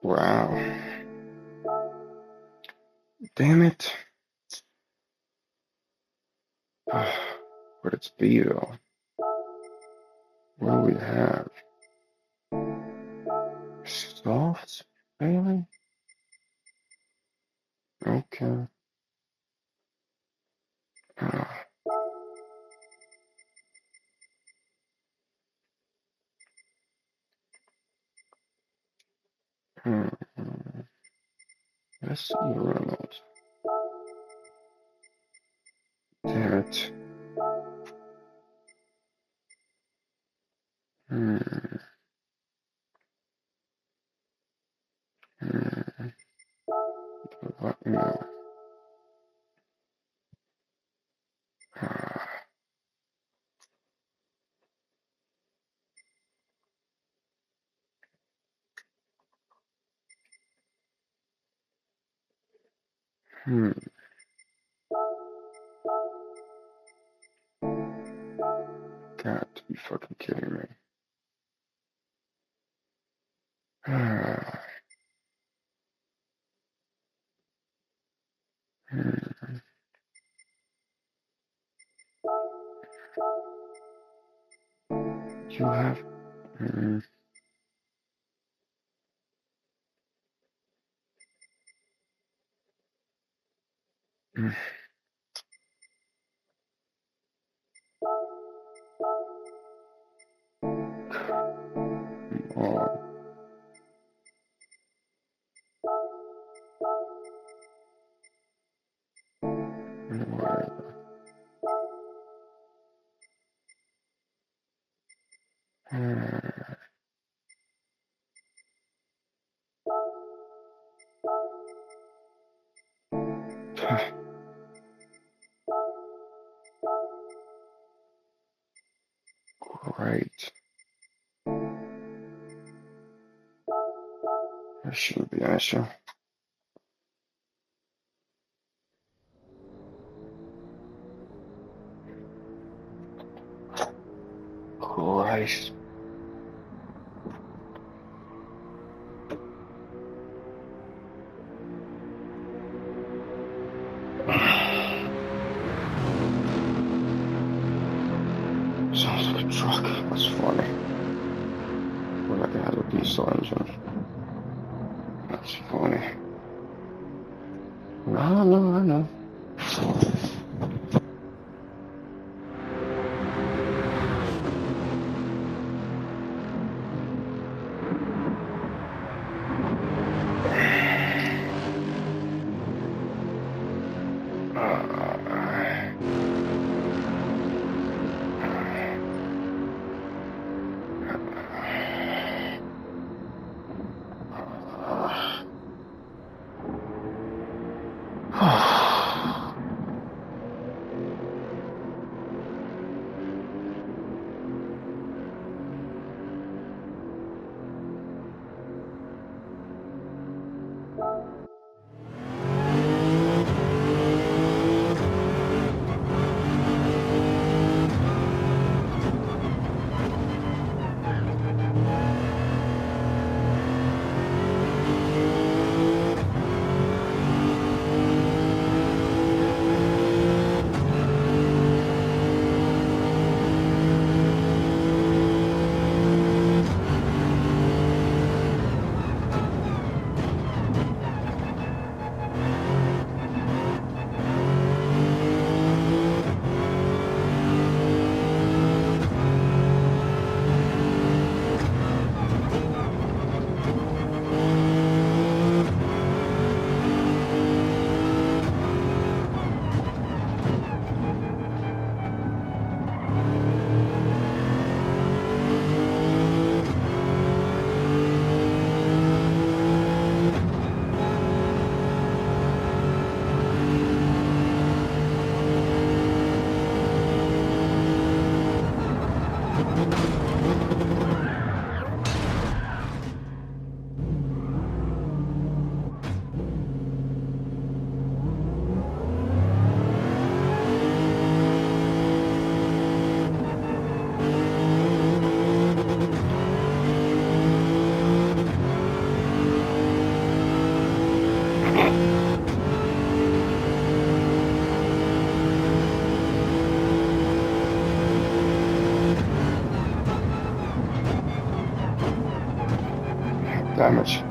Wow. Damn it. But it's B though. What do we have? Soft failing? Okay. Uh, hmm. Let's see Reynolds. Damn it. Hmm. Hmm. What? No. Hmm. Got to be fucking kidding me. Hmm. You have. Hmm. Hmm. Oh. Whatever. Hmm. Great. That shouldn't be an issue. Christ. Sounds like a truck. That's funny. Well, like it has a diesel engine. That's funny. No, no, I know. damage.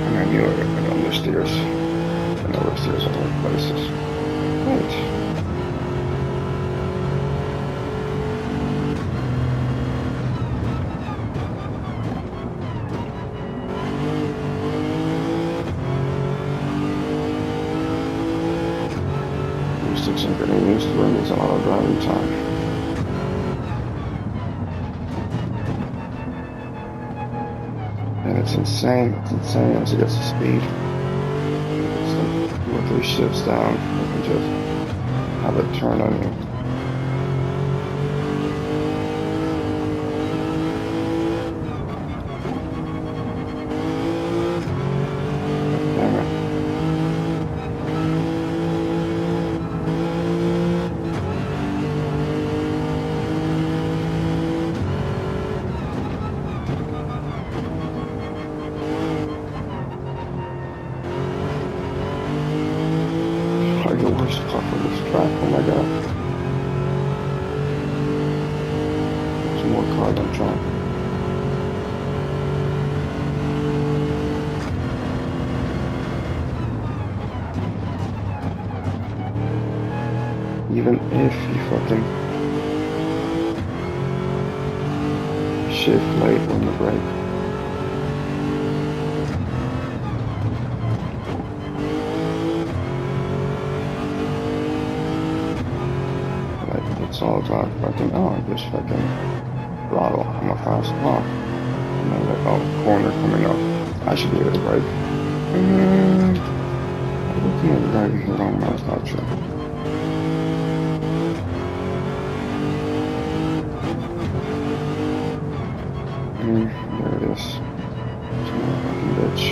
And I knew I got on the stairs. I know the stairs are all places. Right. I'm getting used to it. It's a lot of driving time. And it's insane as it gets to speed. It's like 2 or 3 shifts down, you can just have it turn on you. Damn it. The worst part of this track, oh my god. There's more cars on track. Even if you fucking shift late on the brake. It's all about fucking, oh, just fucking throttle. I'm a fast car. And then like, oh, corner coming up. I should be able to brake. I'm looking at driving here on my culture. There it is. Some more fucking bitch.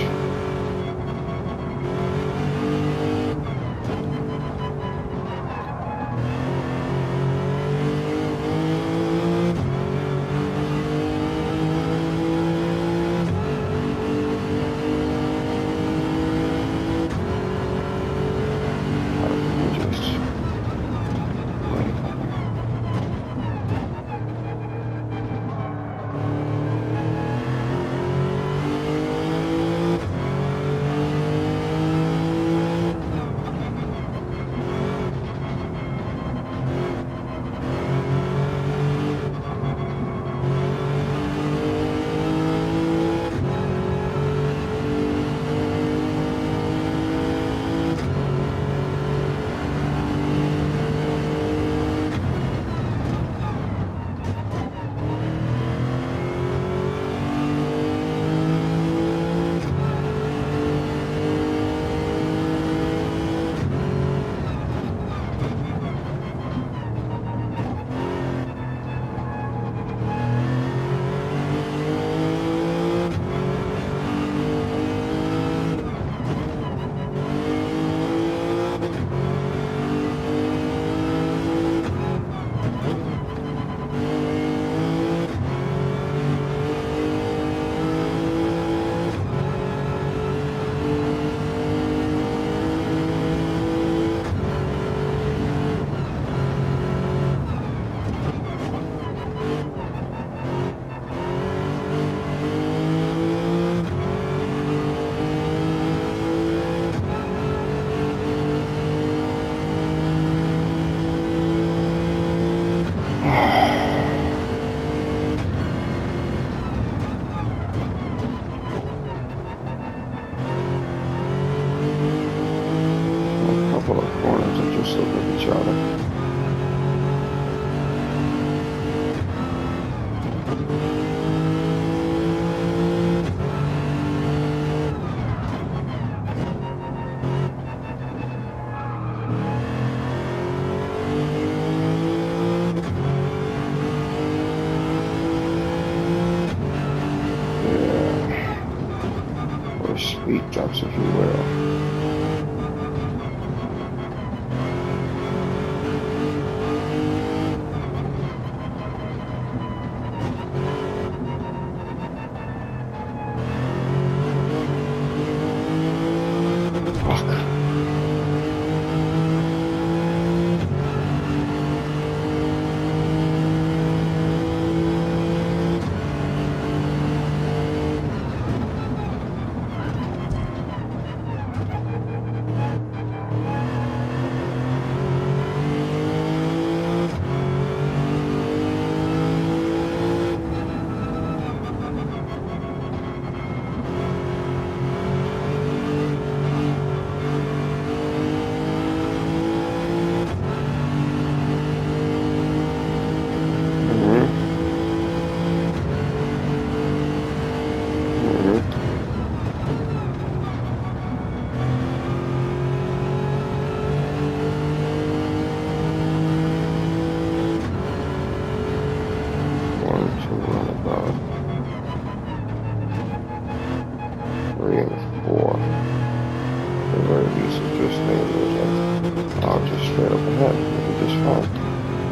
Couple of corners that just look at each other. Yeah. Or speed drops, if you will.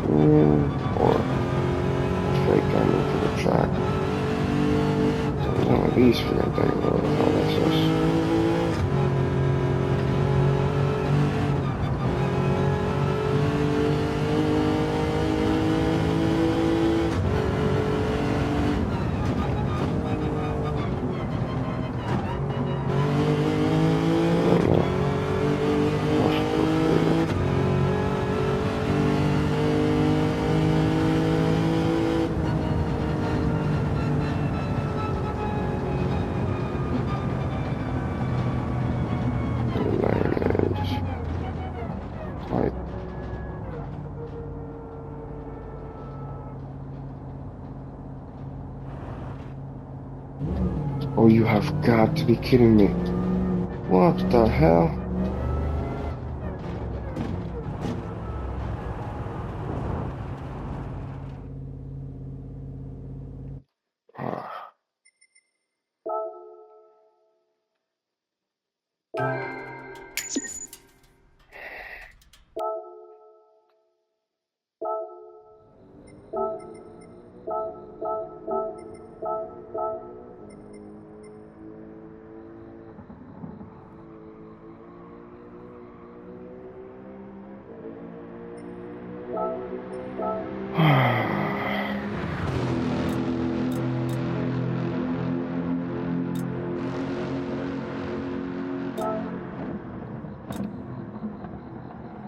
or fake gun for the track. So one of these freaking things, whatever the hell this is. Oh, you have got to be kidding me. What the hell? Ah.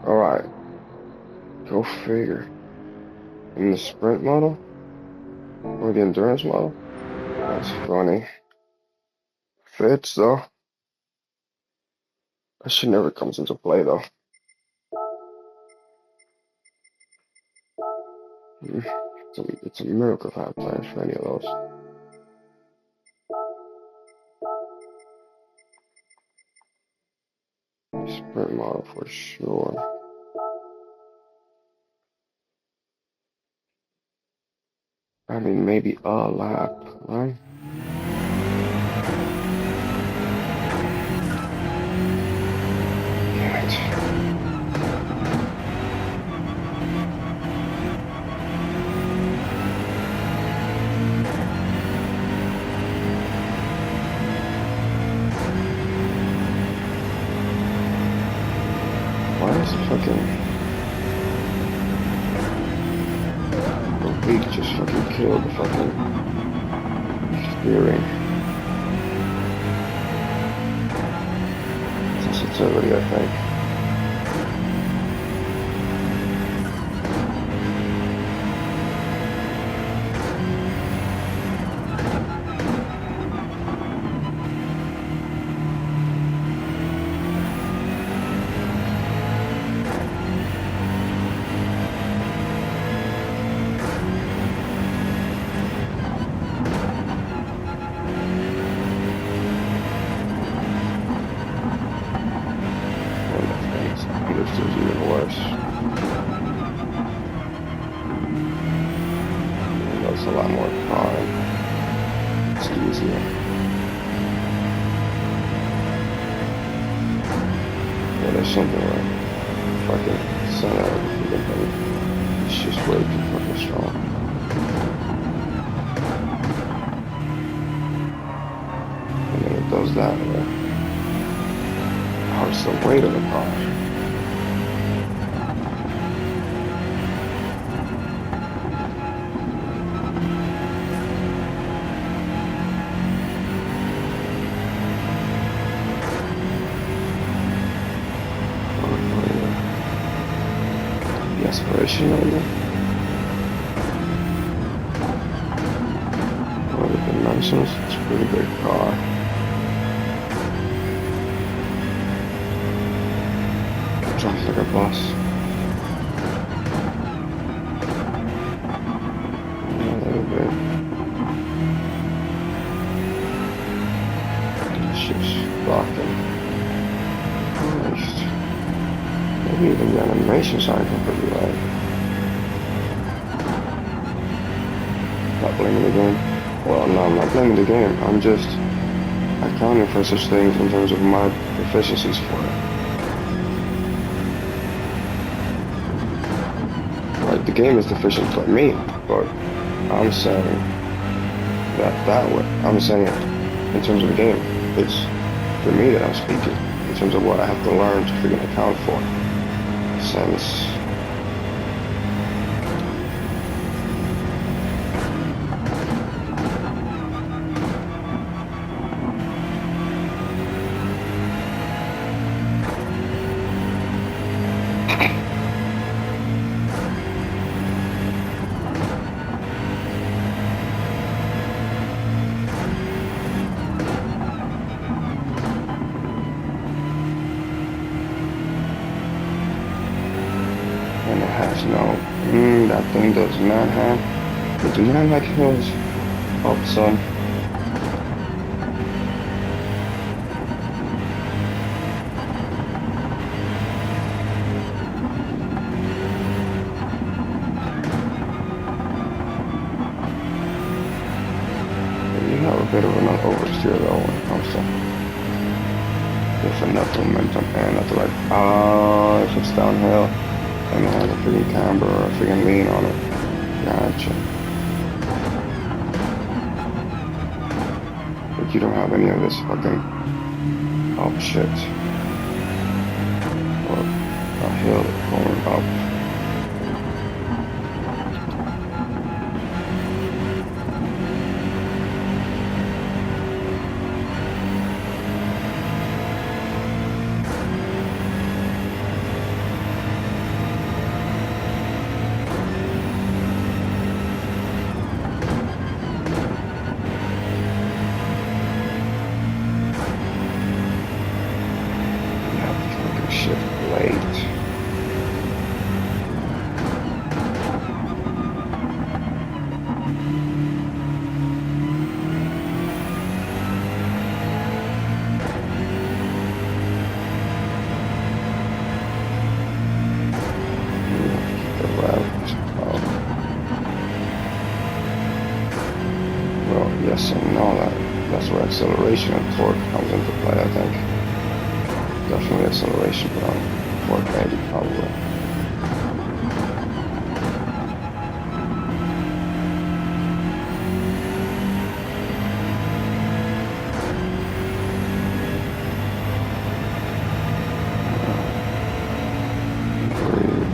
Alright, go figure. In the sprint model? Or the endurance model? That's funny. Fits though. That shit never comes into play though. It's a miracle if I have plans for any of those. Sprint model for sure. I mean, maybe a lap, right? Damn it. Why is the fucking... The leak just fucking killed the fucking steering. Sensitivity, I think. This is even worse. That's a lot more time. It's easier. Yeah, there's something where fucking center of the freaking thing. It's just way too fucking strong. And then it does that way. How's the weight of the car? Aspiration right now. All the dimensions, it's a pretty big car. It drives like a bus. Yeah, a little bit. It's just rocking. Christ. Maybe even the animation side can pretty right. Not blaming the game. Well, no, I'm not blaming the game. I'm just accounting for such things in terms of my deficiencies for it. Like, the game is deficient for me, but I'm saying that way. I'm saying it in terms of the game. It's for me that I'm speaking in terms of what I have to learn to freaking account for. Since and it has no, that thing does not have, it do not like hills. Oh, son, you have a bit of an oversteer though when it comes to if enough momentum and at the right, if it's downhill and it has a freaking camber or a freaking lean on it. Gotcha. But you don't have any of this fucking, oh shit, or a hill going up. You have to fucking shift late. You have to keep the left. Well, yes and no. That's where acceleration and torque comes into play, I think. Definitely acceleration, but torque maybe, probably. Breathe.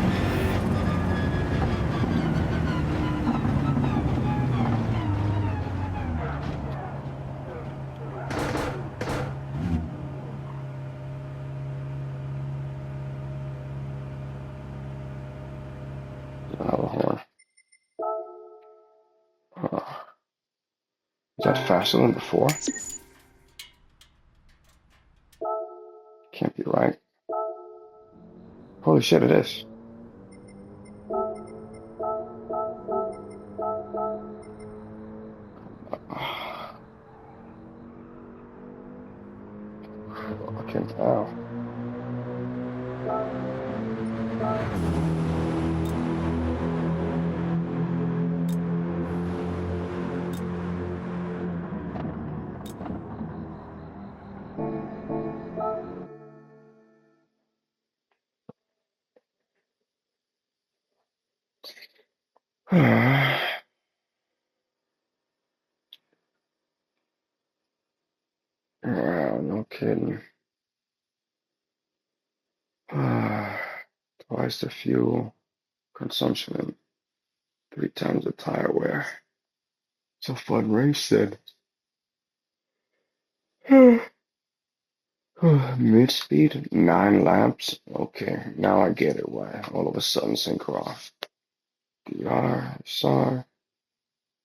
Another horn. Is that faster than before? Can't be right. Holy shit, it is. Fucking hell. Yeah, no kidding. Twice the fuel consumption and 3 times the tire wear. It's a fun race then. Mid speed, 9 laps. Okay, now I get it why all of a sudden sync off. DR, SAR,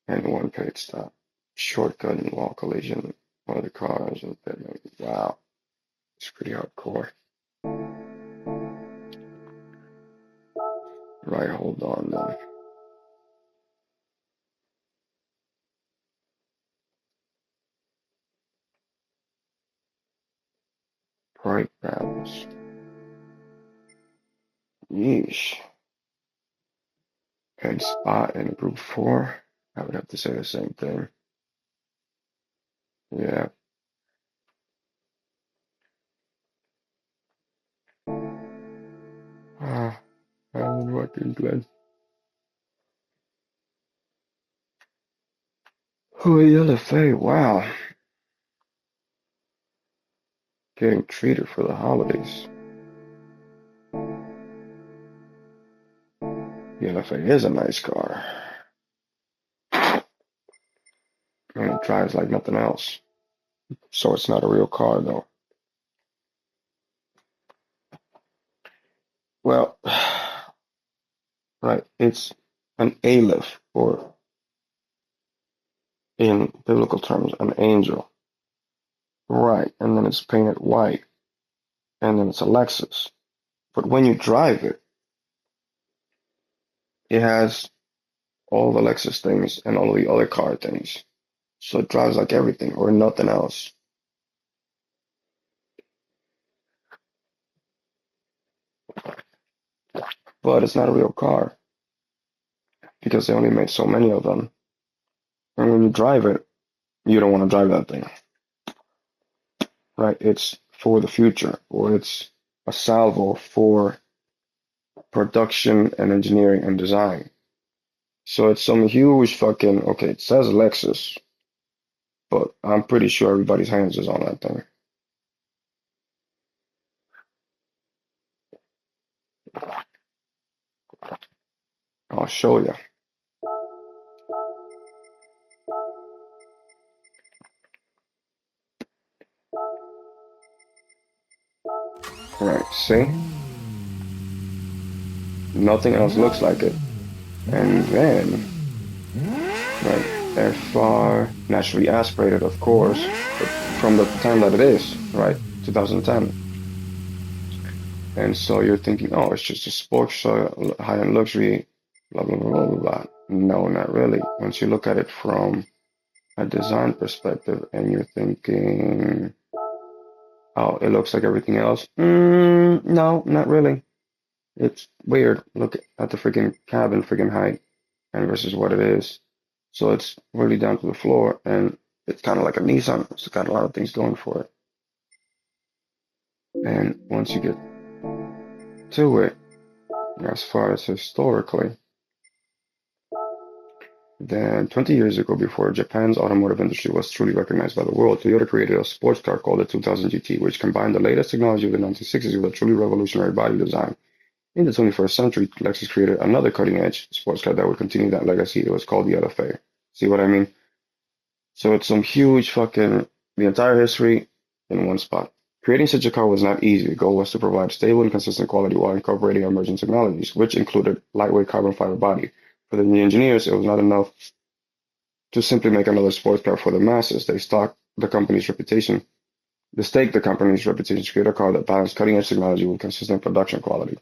and one pit stop. Shortcut and wall collision. One of the cars. Wow, it's pretty hardcore. Right, hold on then. Bright balance. Yeesh. And spot in group 4. I would have to say the same thing. Yeah. Ah, I'm working, Glenn. Oh, LFA, wow. Getting treated for the holidays. The LFA is a nice car. And it drives like nothing else. So it's not a real car though. Well, right, it's an aleph, or in biblical terms, an angel. Right, and then it's painted white, and then it's a Lexus. But when you drive it, it has all the Lexus things and all the other car things. So it drives like everything or nothing else. But it's not a real car because they only made so many of them. And when you drive it, you don't want to drive that thing, right? It's for the future, or it's a salvo for production and engineering and design. So it's some huge fucking, okay, it says Lexus, but I'm pretty sure everybody's hands is on that thing. I'll show you. Right, see? Nothing else looks like it. And then, right, FR, naturally aspirated, of course, but from the time that it is, right, 2010. And so you're thinking, oh, it's just a sports high-end luxury, blah, blah, blah, blah, blah, blah. No, not really. Once you look at it from a design perspective and you're thinking, oh, it looks like everything else. No, not really. It's weird. Look at the freaking cabin, freaking height, and versus what it is. So it's really down to the floor, and it's kind of like a Nissan. It's got a lot of things going for it. And once you get to it, as far as historically, then 20 years ago, before Japan's automotive industry was truly recognized by the world, Toyota created a sports car called the 2000 GT, which combined the latest technology of the 1960s with a truly revolutionary body design. In the 21st century, Lexus created another cutting-edge sports car that would continue that legacy. It was called the LFA. See what I mean? So it's some huge fucking, the entire history in one spot. Creating such a car was not easy. The goal was to provide stable and consistent quality while incorporating emerging technologies, which included lightweight carbon fiber body. For the engineers, it was not enough to simply make another sports car for the masses. They staked the company's reputation to create a car that balanced cutting-edge technology with consistent production quality.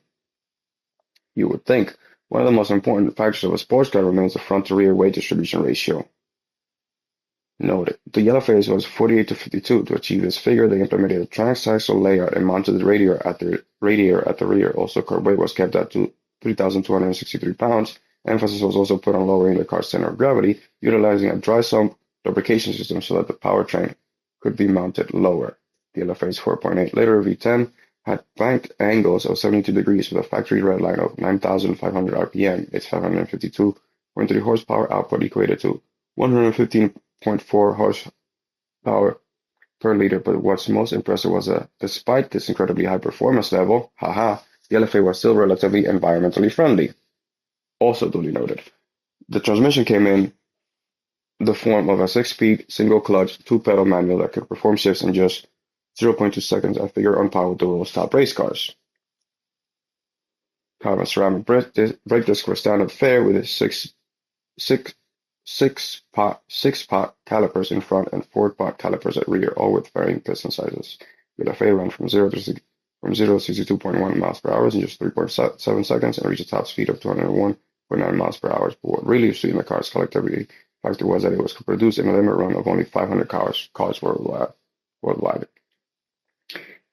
You would think one of the most important factors of a sports car remains the front-to-rear weight distribution ratio. Noted. The yellow phase was 48:52. To achieve this figure, they implemented a transaxle layout and mounted the radiator at the rear. Also, car weight was kept at 3,263 pounds. Emphasis was also put on lowering the car's center of gravity, utilizing a dry sump lubrication system so that the powertrain could be mounted lower. The LFA's 4.8-liter V10 had banked angles of 72 degrees with a factory red line of 9,500 RPM. Its 552.3 horsepower output equated to 115.4 horsepower per liter, but what's most impressive was that despite this incredibly high performance level, the LFA was still relatively environmentally friendly. Also duly noted. The transmission came in the form of a 6-speed, single-clutch, 2-pedal manual that could perform shifts in just 0.2 seconds, a figure on par with the world's top race cars. Carbon ceramic brake discs were standard fare with a six six-pot calipers in front and 4-pot calipers at rear, all with varying piston sizes. The LFA ran from 0 to 62.1 miles per hour in just 3.7 seconds and reached a top speed of 201.9 miles per hour. But what really exceeded the car's collectivity factor was that it was produced in a limit run of only 500 cars worldwide.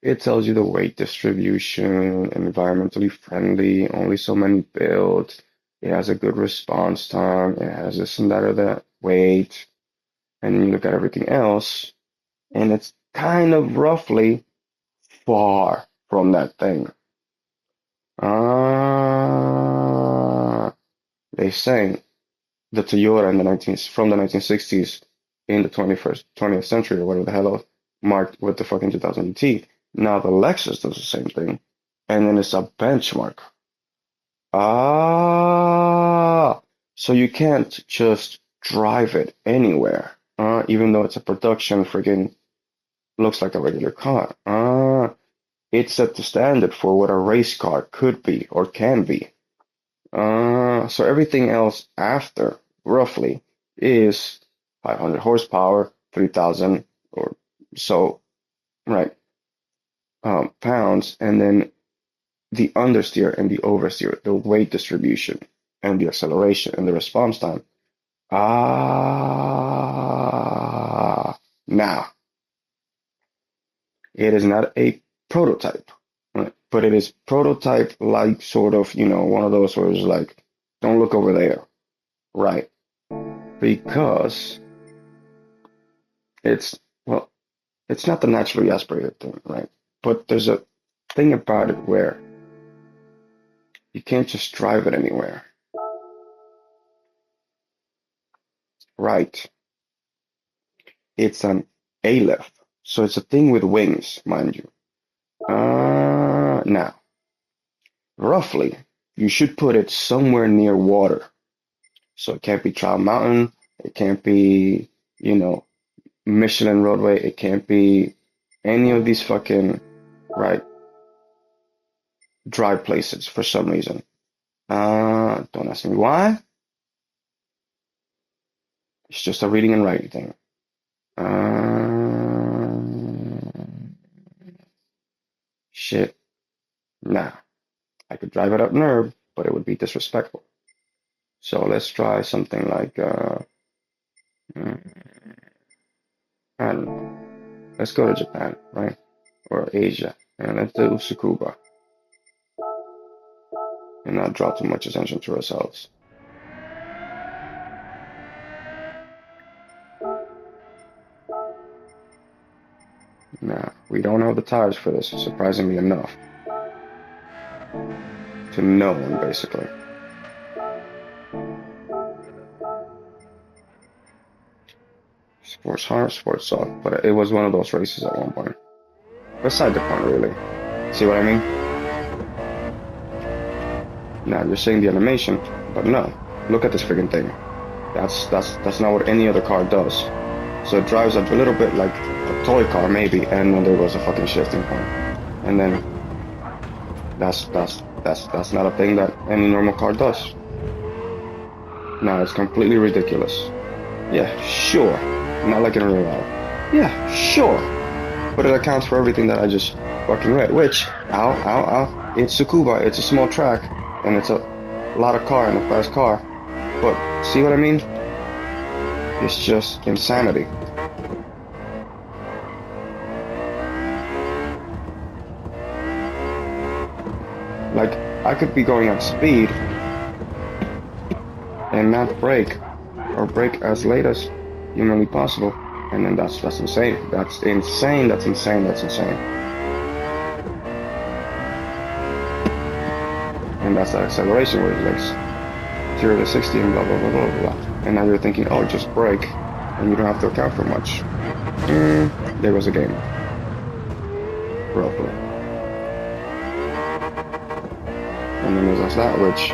It tells you the weight distribution, environmentally friendly, only so many built. It has a good response time. It has this and that or that weight. And then you look at everything else, and it's kind of roughly far from that thing. They say the Toyota from the 1960s in the 20th century or whatever the hell else, marked with the fucking 2000 GT. Now the Lexus does the same thing, and then it's a benchmark. Ah, so you can't just drive it anywhere, even though it's a production friggin' looks like a regular car. It set the standard for what a race car could be or can be. So everything else after, roughly, is 500 horsepower, 3,000 or so, right, pounds, and then the understeer and the oversteer, the weight distribution and the acceleration and the response time. Now, it is not a prototype, right? But it is prototype like sort of, one of those where it's like, don't look over there, right? Because it's, well, it's not the naturally aspirated thing, right? But there's a thing about it where you can't just drive it anywhere. Right. It's an A-lift. So it's a thing with wings, mind you. Now, roughly, you should put it somewhere near water. So it can't be Trial Mountain. It can't be, Michelin roadway. It can't be any of these fucking, right, dry places for some reason. Don't ask me why. It's just a reading and writing thing. Shit. Nah. I could drive it up NERB, but it would be disrespectful. So let's try something like, I don't know. Let's go to Japan, right? Or Asia. And let's do Tsukuba. And not draw too much attention to ourselves. Now, we don't have the tires for this, surprisingly enough. To no one, basically. Sports hard, sports soft, but it was one of those races at one point. Beside the point, really. See what I mean? Now you're seeing the animation, but no. Look at this freaking thing. That's not what any other car does. So it drives up a little bit like a toy car, maybe, and then there goes a fucking shifting point. And then that's not a thing that any normal car does. Now it's completely ridiculous. Yeah, sure. Not like in real life. Yeah, sure. But it accounts for everything that I just fucking read. Which, ow. It's Tsukuba. It's a small track, and it's a lot of car and a fast car. But see what I mean? It's just insanity. Like, I could be going at speed and not brake, or brake as late as humanly possible, and then that's insane. That's insane. And that's that acceleration where it like 0 to 60 and blah blah blah blah blah. And now you're thinking, oh, just brake, and you don't have to account for much. There was a game, roughly. And then there's that, which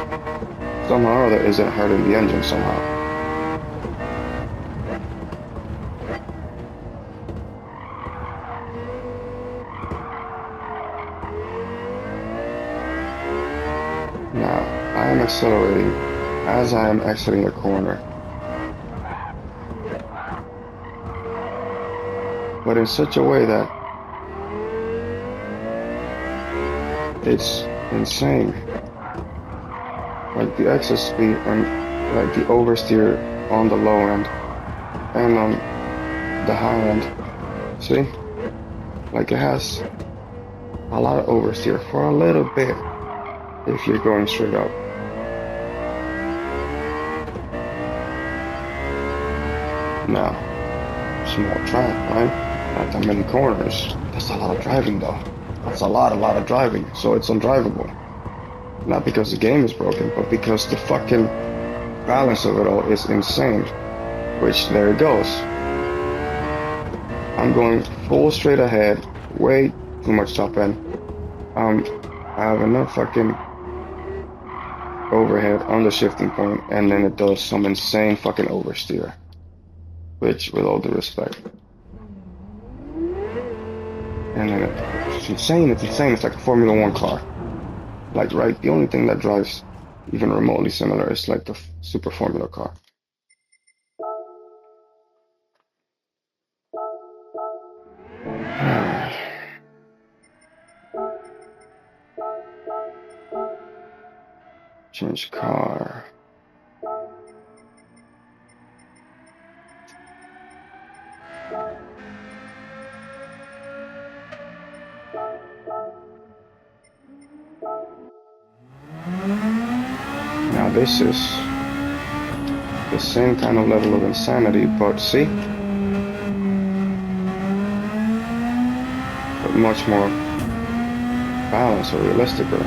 somehow or other isn't hurting the engine somehow. Now, I am accelerating as I am exiting the corner. But in such a way that it's insane. Like the exit speed and like the oversteer on the low end and on the high end. See? Like it has a lot of oversteer for a little bit if you're going straight up. Now, small track, right? Not that many corners. That's a lot of driving though. That's a lot of driving. So it's undrivable. Not because the game is broken, but because the fucking balance of it all is insane. Which, there it goes. I'm going full straight ahead, way too much top end. Um, I have enough fucking overhead on the shifting point, and then it does some insane fucking oversteer, which, with all due respect, and then it's insane. It's insane. It's like a Formula One car. Like, right, the only thing that drives even remotely similar is like the Super Formula car. Change car. Now this is the same kind of level of insanity, but see, but much more balanced or realistic or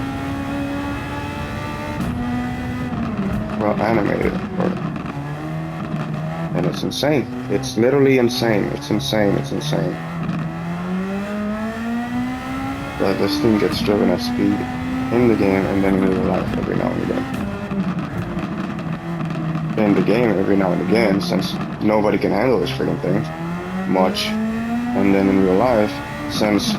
well animated, and it's insane. It's literally insane. It's insane. It's insane. That this thing gets driven at speed in the game and then in real life every now and again. In the game every now and again, since nobody can handle this freaking thing much, and then in real life, since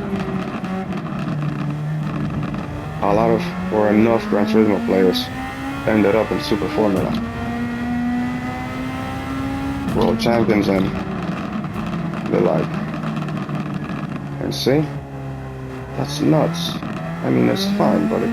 a lot of or enough Gran Turismo players ended up in Super Formula, world champions, and the like. And see, that's nuts. I mean, it's fine, but it,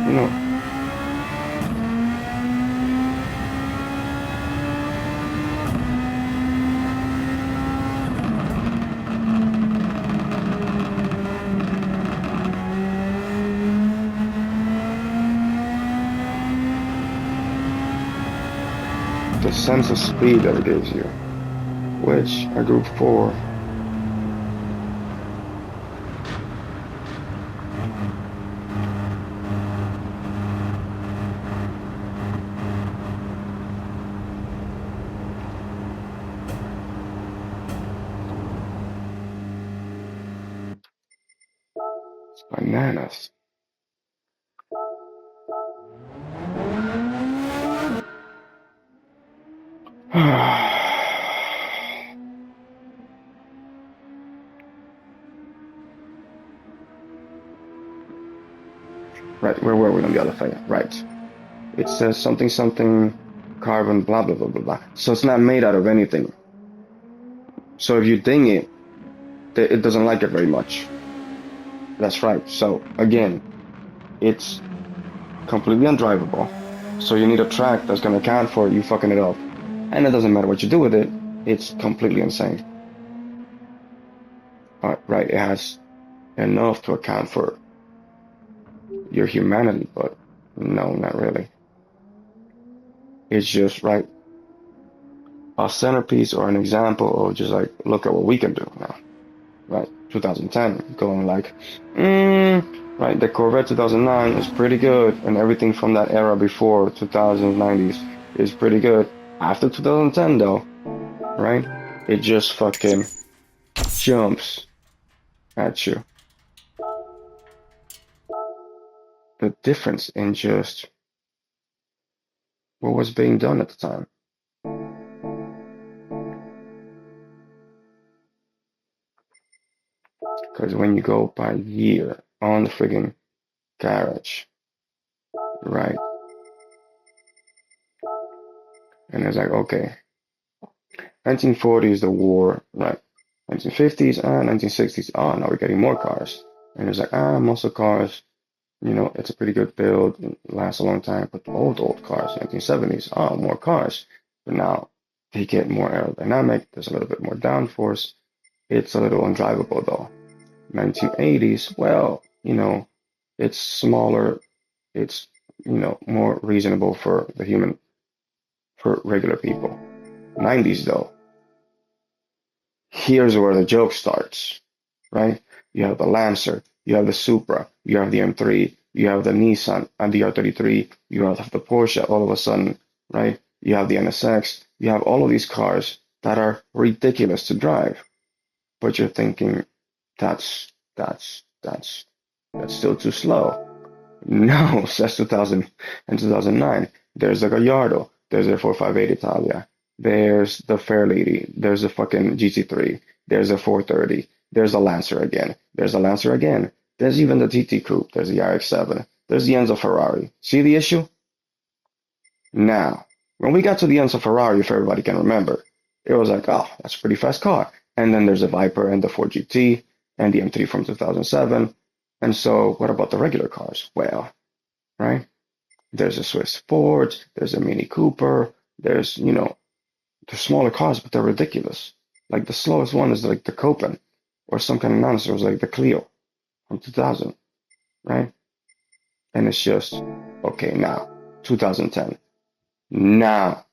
the sense of speed that it gives you, which a Group 4 is bananas. Right, where were we on the other thing? Right. It says something something carbon blah blah blah blah blah. So it's not made out of anything. So if you ding it, it doesn't like it very much. That's right. So again, it's completely undrivable. So you need a track that's gonna account for you fucking it up. And it doesn't matter what you do with it, it's completely insane. Right, it has enough to account for your humanity, but no, not really. It's just right a centerpiece or an example of just like look at what we can do now. Right, 2010 going like right, the Corvette 2009 is pretty good, and everything from that era before 2000s 90s is pretty good. After 2010 though, right, it just fucking jumps at you. The difference in just what was being done at the time. Because when you go by year on the friggin' garage, right, and it's like, okay, 1940s, the war, right, 1950s, 1960s, now we're getting more cars. And it's like, muscle cars, it's a pretty good build, it lasts a long time, but old cars, 1970s, more cars. But now they get more aerodynamic, there's a little bit more downforce, it's a little undrivable though. 1980s, well, it's smaller, it's, more reasonable for the human, for regular people. 90s though, here's where the joke starts, right? You have the Lancer, you have the Supra, you have the M3, you have the Nissan and the R33, you have the Porsche all of a sudden, right? You have the NSX, you have all of these cars that are ridiculous to drive. But you're thinking that's that's still too slow. No, that's 2000 and 2009. There's the Gallardo. There's a 458 Italia. There's the Fair Lady. There's a fucking GT3. There's a 430. There's a Lancer again. There's a Lancer again. There's even the TT Coupe. There's the RX-7. There's the Enzo Ferrari. See the issue? Now, when we got to the Enzo Ferrari, if everybody can remember, it was like, oh, that's a pretty fast car. And then there's the Viper and the 4GT and the M3 from 2007. And so, what about the regular cars? Well, right? There's a Swiss Ford, there's a Mini Cooper, there's, the smaller cars, but they're ridiculous. Like the slowest one is like the Copen, or some kind of nonsense, it was like the Clio from 2000, right? And it's just, okay, now, 2010. Now,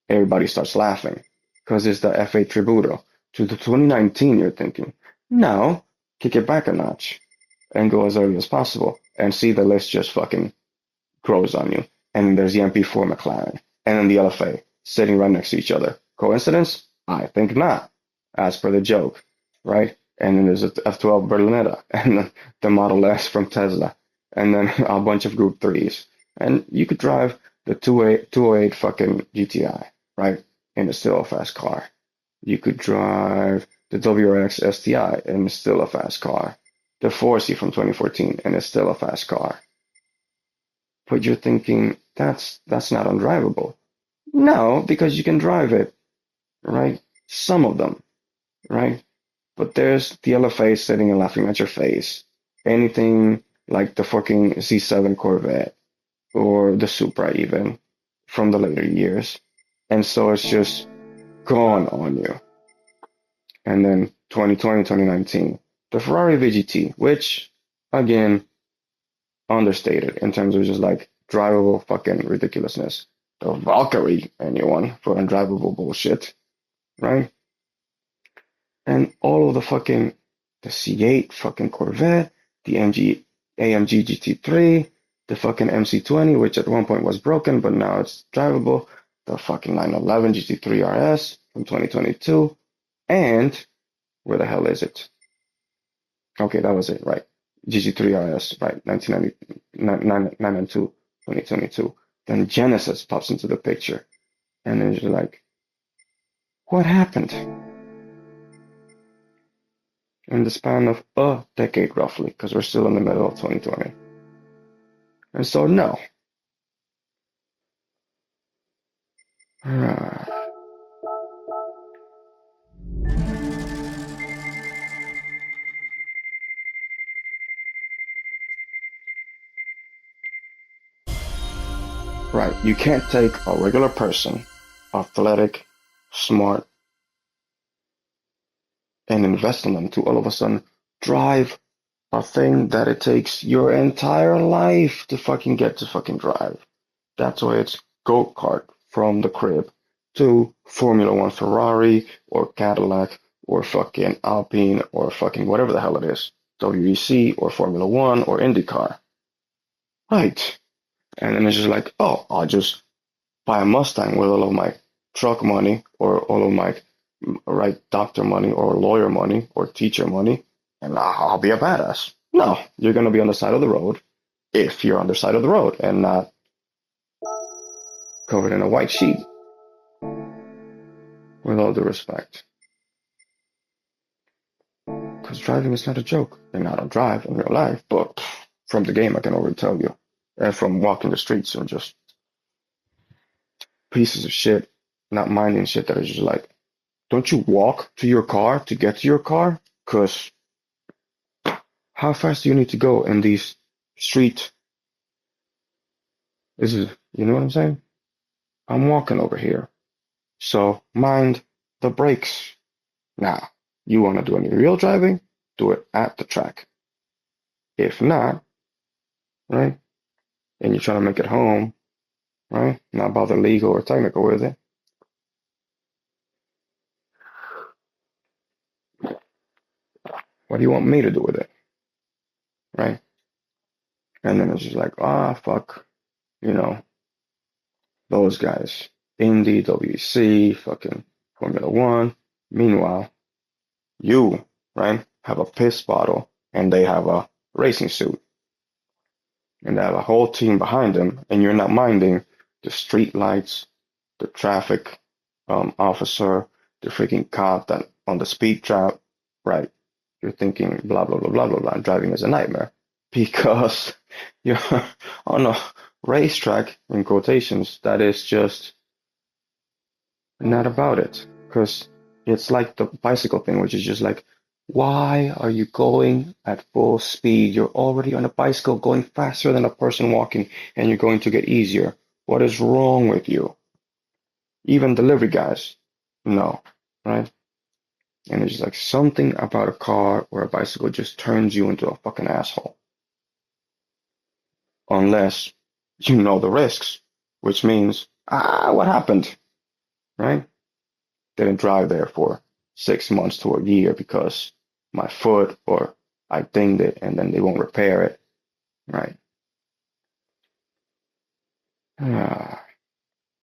everybody starts laughing because it's the F8 Tributo. To the 2019, you're thinking, no, kick it back a notch and go as early as possible and see the list just fucking grows on you. And then there's the MP4 McLaren and then the LFA sitting right next to each other. Coincidence? I think not, as per the joke, right? And then there's a F12 Berlinetta and then the Model S from Tesla and then a bunch of Group 3s. And you could drive the 208 fucking GTI, right? And it's still a fast car. You could drive the WRX STI and it's still a fast car. The 4C from 2014 and it's still a fast car. But you're thinking that's not undrivable. No, because you can drive it, right? Some of them, right? But there's the LFA sitting and laughing at your face. Anything like the fucking C7 Corvette or the Supra even from the later years. And so it's just gone on you. And then 2020, 2019, the Ferrari VGT, which again, understated in terms of just like drivable fucking ridiculousness. The Valkyrie, anyone, for undrivable bullshit, right? And all of the C8 fucking Corvette, the AMG GT3, the fucking MC20, which at one point was broken, but now it's drivable, the fucking 911 GT3 RS from 2022, and where the hell is it? Okay, that was it, right? GG3 RS, right? 1992, 2022. Then Genesis pops into the picture. And then you're like, what happened? In the span of a decade, roughly, because we're still in the middle of 2020. And so, no. Right, you can't take a regular person, athletic, smart, and invest in them to all of a sudden drive a thing that it takes your entire life to fucking get to fucking drive. That's why it's go-kart from the crib to Formula One Ferrari or Cadillac or fucking Alpine or fucking whatever the hell it is, WEC or Formula One or IndyCar. Right. And then it's just like, oh, I'll just buy a Mustang with all of my truck money or all of my right doctor money or lawyer money or teacher money, and I'll be a badass. No, you're gonna be on the side of the road if you're on the side of the road and not covered in a white sheet. With all due respect, because driving is not a joke. And I don't drive in real life, but from the game, I can already tell you, and from walking the streets and just pieces of shit, not minding shit that is just like, don't you walk to your car to get to your car? Because how fast do you need to go in these street? You know what I'm saying? I'm walking over here. So mind the brakes. Now, you want to do any real driving? Do it at the track. If not, right? And you're trying to make it home, right? Not bother legal or technical with it. What do you want me to do with it? Right? And then it's just like, fuck, you know, those guys. Indy, WEC, fucking Formula One. Meanwhile, You, right, have a piss bottle and they have a racing suit and they have a whole team behind them, and you're not minding the street lights, the traffic officer, the freaking cop that on the speed trap, right? You're thinking blah blah blah blah blah blah. Driving is a nightmare because you're on a racetrack in quotations that is just not about it. Because it's like the bicycle thing, which is just like, why are you going at full speed? You're already on a bicycle going faster than a person walking, and you're going to get easier. What is wrong with you? Even delivery guys, no, right? And it's just like something about a car or a bicycle just turns you into a fucking asshole. Unless you know the risks, which means, what happened, right? Didn't drive there for 6 months to a year because my foot or I dinged it and then they won't repair it, right?